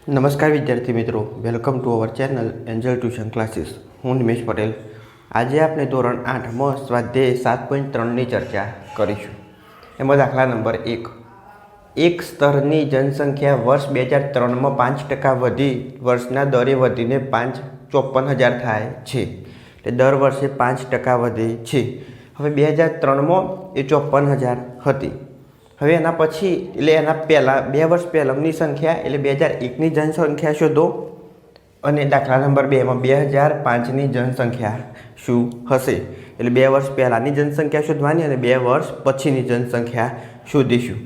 નમસ્કાર વિદ્યાર્થી મિત્રો, welcome to our channel Angel tuition classes. હું નિમેશ પટેલ. આજે આપણે ધોરણ 8માં સ્વાધ્યાય 7.3ની ચર્ચા કરીશું. એમાં દાખલા નંબર 1. એક સ્તરની જનસંખ્યા વર્ષ 2003માં 5% વધી વર્ષના દરે વધીને 54,000 થાય છે. એટલે દર વર્ષે 5% વધે છે. હવે 2003માં એ 54,000 હતી. હવે એના પછી એટલે એના પહેલાં 2 વર્ષ પહેલાંની સંખ્યા એટલે 2001ની જનસંખ્યા શોધો અને દાખલા નંબર 2માં 2005ની જનસંખ્યા શું હશે. એટલે 2 વર્ષ પહેલાંની જનસંખ્યા શોધવાની અને 2 વર્ષ પછીની જનસંખ્યા શોધીશું.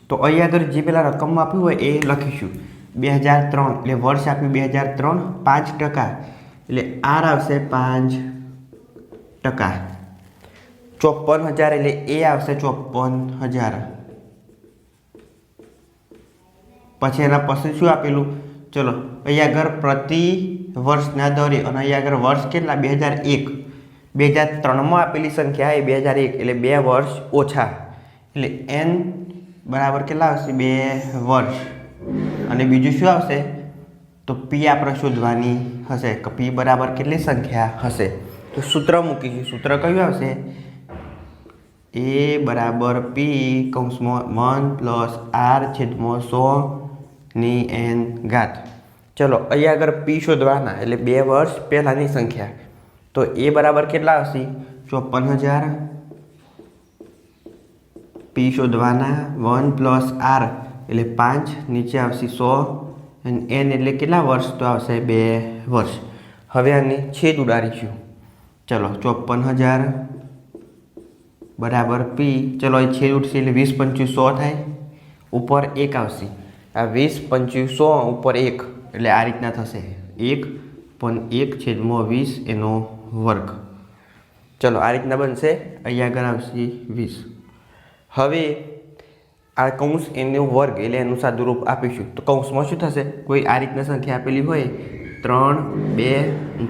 તો અહીં આગળ જે પેલા રકમ આપ્યું હોય એ લખીશું. 2003 એટલે વર્ષ આપ્યું 2003, 5% એટલે આર આવશે 5%. 54,000 એટલે એ આવશે 54,000. પછી એના પછી શું આપેલું? ચલો અહીં આગળ પ્રતિ વર્ષના દરે અને અહીં આગળ વર્ષ કેટલા? 2001. 2003માં આપેલી સંખ્યા એ 2001 એટલે 2 વર્ષ ઓછા એટલે n બરાબર કેટલા આવશે? 2 વર્ષ. અને બીજું શું આવશે? તો p આપણે શોધવાની હશે કે p બરાબર કેટલી સંખ્યા હશે. તો સૂત્ર મૂકીશું. સૂત્ર કયું આવશે? a બરાબર p કૌંસમાં 1+r/100 ચલો અહીં આગળ p શોધવાના એટલે 2 વર્ષ પહેલાંની સંખ્યા. તો એ બરાબર કેટલા આવશે? 54,000. p શોધવાના 1+r એટલે 5, નીચે આવશે 100 અને n એટલે કેટલા વર્ષ? તો આવશે 2 વર્ષ. હવે આની છેદ ઉડાડીશું. ચલો 54,000 બરાબર p. ચલો એ છેદ ઉડશે એટલે 20 × 100 થાય. ઉપર 1 આવશે. આ 20 × 100 ઉપર 1 એટલે આ રીતના થશે. 1/1/20 એનો વર્ગ. ચલો આ રીતના બનશે. અહીં આગળ આવશે 20. હવે આ કૌંસ એનો વર્ગ એટલે એનું સાદું રૂપ આપીશું. તો કૌંસમાં શું થશે? કોઈ આ રીતના સંખ્યા આપેલી હોય 3, 2,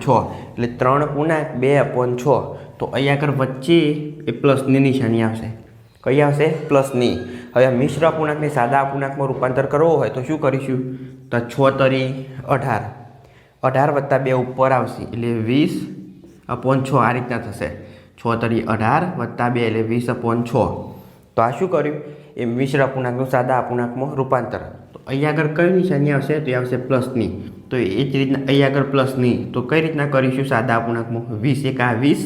6 એટલે 3/2/6. તો અહીં આગળ વચ્ચે એ પ્લસની નિશાની આવશે. કઈ આવશે? પ્લસની. હવે આ મિશ્ર અપૂર્ણાંકને સાદા અપૂર્ણાંકમાં રૂપાંતર કરવો હોય તો શું કરીશું? તો 6 તરી 18. 18 + 2 ઉપર આવશે એટલે 20/6 આ રીતના થશે. 6 તરી 18 + 2 એટલે 20/6. તો આ શું કર્યું? એ મિશ્ર અપૂર્ણાંકનું સાદા અપૂર્ણાંકમાં રૂપાંતર. તો અહીં આગળ કઈ નિશાની આવશે? તો એ આવશે પ્લસની. તો એ જ રીતના અહીં આગળ પ્લસની. તો કઈ રીતના કરીશું સાદા અપૂર્ણાંકમાં? 20 × 20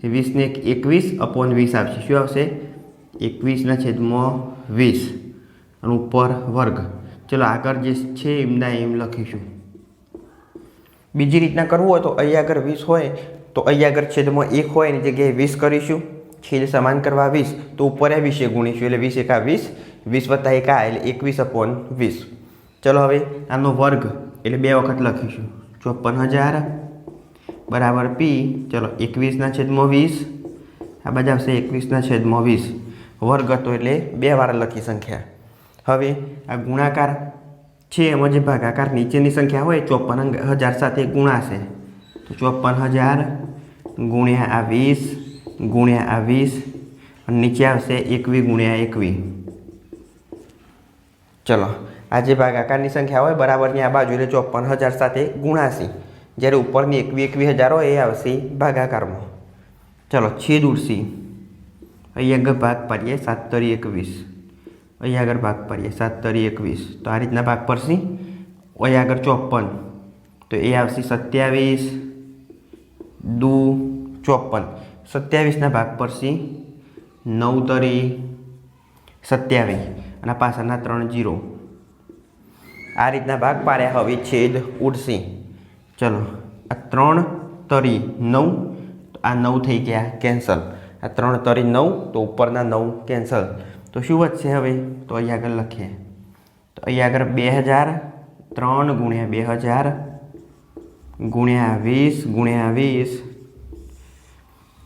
20 ને 21/20 આવશે. શું આવશે? 21/20 અને ઉપર વર્ગ. ચલો આગળ જે છે એમના એમ લખીશું. બીજી રીતના કરવું હોય તો અહીં આગળ 20 હોય તો અહીં આગળ છેદમાં 1 હોય એની જગ્યાએ 20 કરીશું. છેદ સમાન કરવા 20 તો ઉપર 20 ગુણીશું એટલે 20 × 20 20 + 1 એટલે 21/20. ચલો હવે આનો વર્ગ એટલે 2 વખત લખીશું. 54,000 બરાબર p. ચલો 21/20 આ બાજુ આવશે 21/20 વર્ગ હતો એટલે 2 વાર લખી સંખ્યા. હવે આ ગુણાકાર છે એમાં જે ભાગાકાર નીચેની સંખ્યા હોય 54,000 સાથે ગુણાશે. તો 54,000 ગુણ્યા આ 20 ગુણ્યા આ 20 અને નીચે આવશે 21 × 21. ચલો આ જે ભાગાકારની સંખ્યા હોય બરાબરની આ બાજુ એટલે 54,000 સાથે ગુણાશે. જ્યારે ઉપરની 21,000 હોય એ આવશે ભાગાકારમાં. ચલો છેદ ઉડશે. અહીં આગળ ભાગ પાડીએ 7 તરી 21. અહીં આગળ ભાગ પાડીએ 7 તરી 21. તો આ રીતના ભાગ પડશે. અહીં આગળ 54 તો એ આવશે 27 દુ 54. 27ના ભાગ પડશે 9 તરી 27 અને પાછળના 3 0. આ રીતના ભાગ પાડ્યા. હવે છેદ ઉડશે. ચલો આ 3 તરી 9 તો આ 9 થઈ ગયા કેન્સલ. આ 3 તરી 9 તો ઉપરના 9 કેન્સલ. તો શું વધશે હવે? તો અહીં આગળ લખીએ. તો અહીં આગળ 2000 3 × 2000 ગુણ્યા 20 ગુણ્યા 20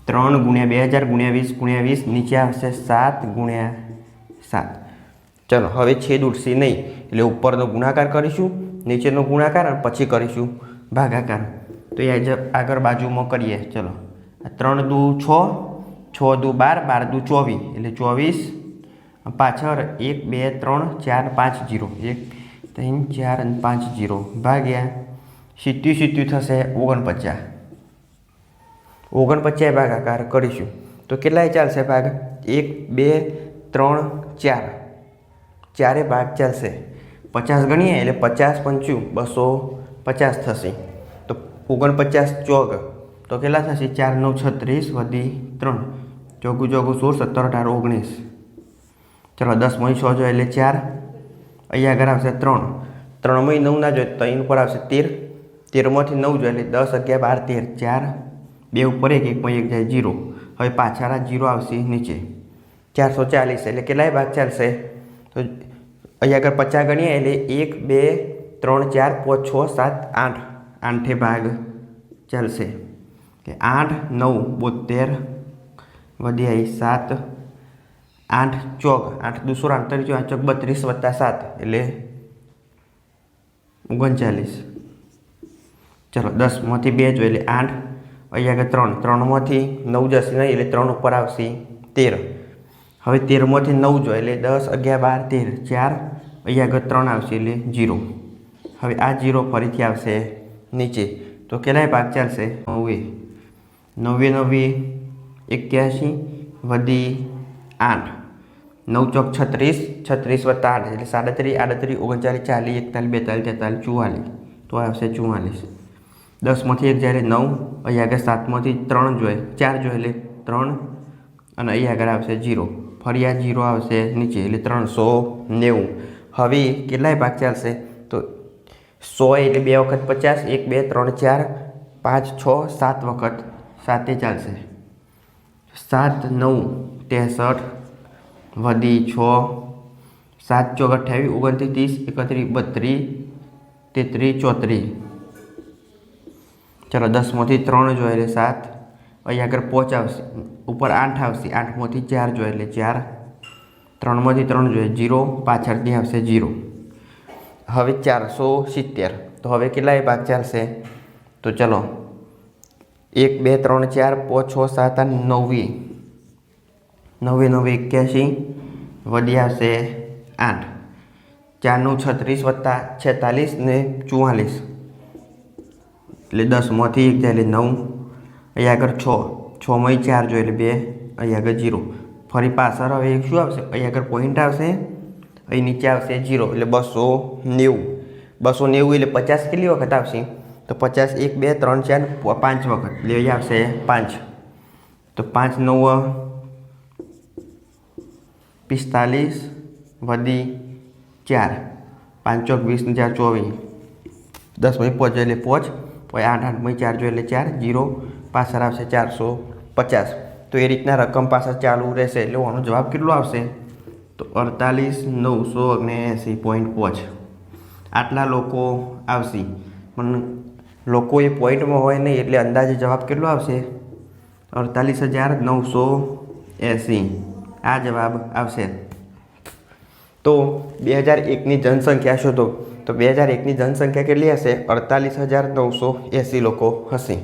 3 × 2000 ગુણ્યા 20 ગુણ્યા 20 નીચે આવશે 7 × 7. ચલો હવે છેદ ઉડશે નહીં એટલે ઉપરનો ગુણાકાર કરીશું, નીચેનો ગુણાકાર અને પછી કરીશું ભાગાકાર. તો એ આગળ બાજુમાં કરીએ. ચલો 3 દુ 6 6 દુ 12 12 દુ 24 એટલે 24 પાછળ 1 2 3 4 5 0 1 3 4 અને 5 0 ભાગ્યા 70 થશે 49. 49 ભાગાકાર કરીશું તો કેટલાય ચાલશે ભાગ? 1 2 3 4 ચારે ભાગ ચાલશે. 50 ગણીએ એટલે 50 પંચું 250 થશે. તો 49 ચોગ તો કેટલા થશે? 4 9 36 વધી 3 ચોગું 16 17 18 19. ચલો 10 માં 6 જોઈએ એટલે 4. અહીંયા આગળ આવશે 3. 3 માં 9 ના જોઈએ તો અહીં ઉપર આવશે 13. 13 માંથી 9 જોઈએ એટલે 10 11 12 13 4 2 ઉપર 1 1 માં 1 જાય 0. હવે પાછળ 0 આવશે નીચે. 440 એટલે કેટલાય ભાગ ચાલશે? તો અહીંયા આગળ 50 ગણીએ એટલે 1 2 3 4 5 6 7 8 8 ભાગ ચાલશે. કે 8 9 72 વધી આવી 7 8 ચોક 8 2 48 ચોક 32 વત્તા 7 એટલે 39. ચલો 10 માંથી 2 જોઈએ એટલે 8. અહીંયા આગળ 3 3 માંથી 9 જશે નહીં એટલે 3 ઉપર આવશે 13. હવે 13 માંથી 9 જોઈએ એટલે 10 11 12 13 4. અહીંયા આગળ 3 આવશે એટલે 0. હવે આ 0 ફરીથી આવશે નીચે. તો કેટલાય ભાગ ચાલશે? 90 90 81 વધી 8 9 ચોક 36 36 વત્તા 8 એટલે 37 38 39 40 41 42 43 44 તો આવશે 44. 10 માંથી 1 જ્યારે 9. અહીંયા આગળ 7 માંથી 3 જોઈએ 4 જોઈએ એટલે 3 અને અહીંયા આગળ આવશે 0. ફરી આ 0 આવશે નીચે એટલે 390. હવે કેટલાય ભાગ ચાલશે? તો 100 એટલે 2 વખત 50 1 2 3 4 5 6 7 વખત 7 ચાલશે. 7 9 63 વધી 6 7 ચોક 28 29 31 32 33 34. ચલો 10 માંથી 3 જોઈએ એટલે 7. અહીંયા આગળ 5 આવશે ઉપર 8 આવશે 8 માંથી 4 જોઈએ એટલે 4. 3 માંથી 3 જોઈએ 0 પાછળથી આવશે 0. હવે 470. તો હવે કેટલાય ભાગ ચાલશે? તો ચલો 1 2 3 4 5 6 7 8 9 9 81 વધી આવશે 8. 4 9 36 વત્તા 46 ને 44 એટલે 10 માંથી 1 જાય એટલે 9. અહીંયા આગળ 6 માં 4 જોઈએ એટલે 2. અહીંયા આગળ 0. ફરી પાછળ હવે શું આવશે? અહીંયા આગળ પોઈન્ટ આવશે. અહીં નીચે આવશે 0 એટલે 290. 290 એટલે 50 કેટલી વખત આવશે? તો 50 1 2 3 4 5 વખત એટલે અહીં આવશે 5. તો 5 9 45 વધી 4 5 ચોક 20 4 24. 10 માં 5 એટલે 5 પછી 8 8 માં 4 જોઈએ એટલે 4 0 પાછળ આવશે 450. તો એ રીતના રકમ પાછળ ચાલુ રહેશે. એટલે આનો જવાબ કેટલો આવશે? તો 48,979.5. આટલા લોકો આવશે પણ લોકો એ પોઈન્ટમાં હોય નહીં એટલે અંદાજે જવાબ કેટલો આવશે? 48,980 આ જવાબ આવશે. તો 2001ની જનસંખ્યા શોધો. તો 2001ની જનસંખ્યા કેટલી હશે? 48,980 લોકો હશે.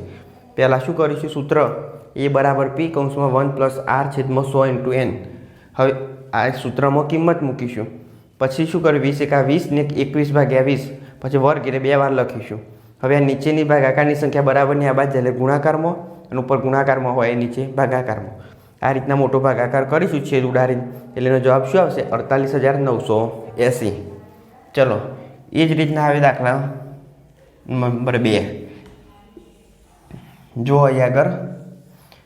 પહેલાં શું કરીશું? સૂત્ર એ બરાબર P કૌંસમાં 1 + R છેદમાં 100 × n. હવે આ સૂત્રમાં કિંમત મૂકીશું. પછી શું કરીશું? 20 ને 21 ભાગ્યા 20 પછી વર્ગ એટલે 2 વાર લખીશું. હવે આ નીચેની ભાગાકારની સંખ્યા બરાબરની આ બાજુ એટલે ગુણાકારમાં અને ઉપર ગુણાકારમાં હોય એ નીચે ભાગાકારમાં. આ રીતના મોટો ભાગાકાર કરીશું છેદ ઉડાડીને એટલે એનો જવાબ શું આવશે? 48,980. ચલો એ જ રીતના હવે દાખલા નંબર 2 જો અહીંયા આગળ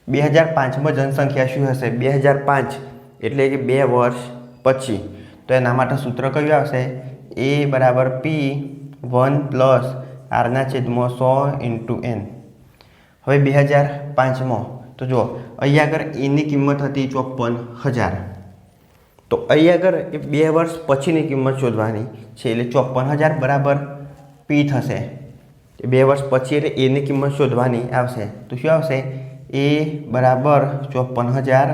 2005માં જનસંખ્યા શું હશે? 2005 એટલે કે 2 વર્ષ પછી. તો એના માટે સૂત્ર કયું આવશે? A બરાબર P 1 + R / 100 × n. હવે 2005માં તો જો અહીંયા આગળ એની કિંમત હતી 54,000. તો અહીંયા આગળ એ 2 વર્ષ પછીની કિંમત શોધવાની છે એટલે 54,000 બરાબર P થશે. 2 વર્ષ પછી એટલે એની કિંમત શોધવાની આવશે. તો શું આવશે? A બરાબર 54,000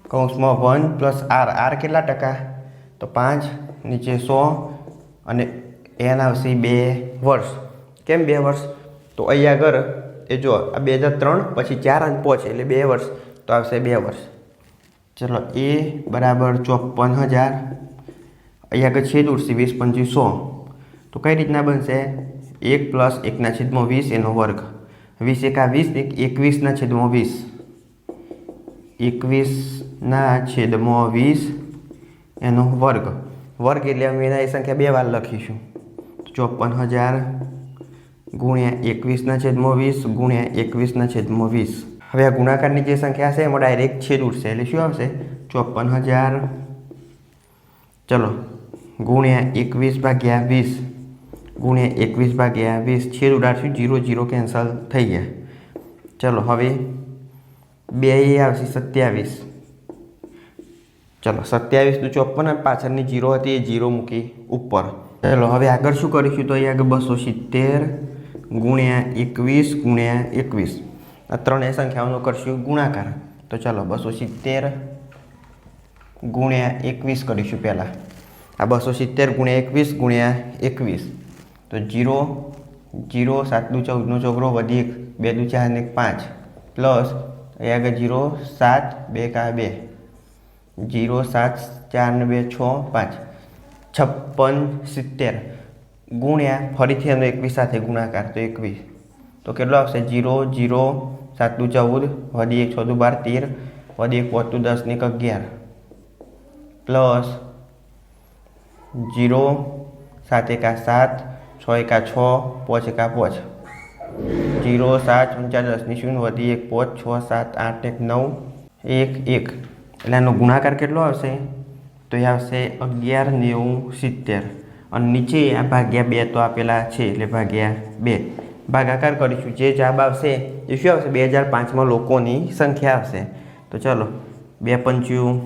કૌંસમાં 1 + R. R કેટલા ટકા? તો 5 નીચે 100 અને n આવશે 2 વર્ષ. કેમ 2 વર્ષ? તો અહીંયા આગળ એ જો આ 2003 પછી 4 અને 5 એટલે 2 વર્ષ તો આવશે 2 વર્ષ. ચલો A બરાબર 54,000 અહીંયા આગળ છેદ ઉડશે 20 × 100 તો કઈ રીતના બનશે 1 + 1/20 એનો વર્ગ 20 × 20 21/20 21/20 એનો વર્ગ એટલે અમે એના એ સંખ્યા બે વાર લખીશું 54,000 × 21/20 × 21/20 હવે આ ગુણાકારની જે સંખ્યા છે એમાં ડાયરેક્ટ છેદ ઉડશે એટલે શું આવશે 54,000 ચલો ગુણ્યા 21/20 ગુણ્યા 21/20 છેદ ઉડાડશું 0 0 કેન્સલ થઈ ગયા ચલો હવે 2 એ આવશે 27 ચલો 27 નું 54 અને પાછળની 0 હતી એ 0 મૂકી ઉપર ચલો હવે આગળ શું કરીશું તો અહીંયા આગળ 270 ગુણ્યા 21 ગુણ્યા 21 આ ત્રણેય સંખ્યાઓનો કરશું ગુણાકાર તો ચાલો 270 ગુણ્યા 21 કરીશું પહેલાં આ 270 ગુણ્યા 21 ગુણ્યા 21 તો 0 0 7 × 14 નો ચોગડો વધી 1 2 × 4 ને 5 પ્લસ એ આગળ 0 7 2 × 2 0 7 4 ને 2 6 5 56 70 ગુણ્યા ફરીથી એનો 21 સાથે ગુણાકાર તો 21 તો કેટલો આવશે 0 0 7 × 14 વધી 1 6 × 12 13 વધી 1 5 × 10 ને 11 પ્લસ 0 7 × 7 6 × 6 5 × 5 0 7 4 10 ની 0 વધી 1 5 6 7 8 1 9 1 1 એટલે આનો ગુણાકાર કેટલો આવશે તો એ આવશે 11 90 70 અને નીચે આ ભાગ્યા 2 તો આપેલા છે એટલે ભાગ્યા 2 ભાગાકાર કરીશું જે જવાબ આવશે એ શું આવશે 2005માં લોકોની સંખ્યા આવશે તો ચાલો 2 × 5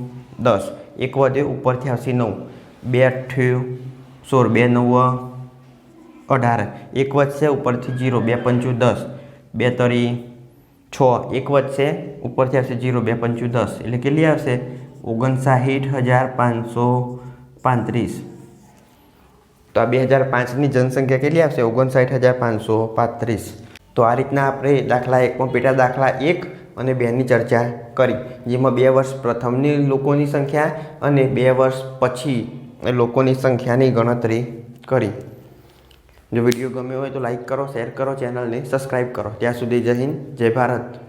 = 10 એક વધે ઉપરથી આવશે 9 2 × 8 = 16 2 × 9 = 18 એક વધશે ઉપરથી 0 2 × 5 = 10 2 × 3 = 6 એક વધશે ઉપરથી આવશે 0 2 × 5 = 10 એટલે કેટલી આવશે 59,535 તો આ 2005ની જનસંખ્યા કેટલી આવશે 59,535 તો આ રીતના આપણે દાખલા 1માં પેટા દાખલા 1 અને 2ની ચર્ચા કરી જેમાં 2 વર્ષ પ્રથમની લોકોની સંખ્યા અને 2 વર્ષ પછી લોકોની સંખ્યાની ગણતરી કરી જો વિડીયો ગમ્યો હોય તો લાઈક કરો શેર કરો ચેનલને સબસ્ક્રાઈબ કરો ત્યાં સુધી જય હિન્દ જય ભારત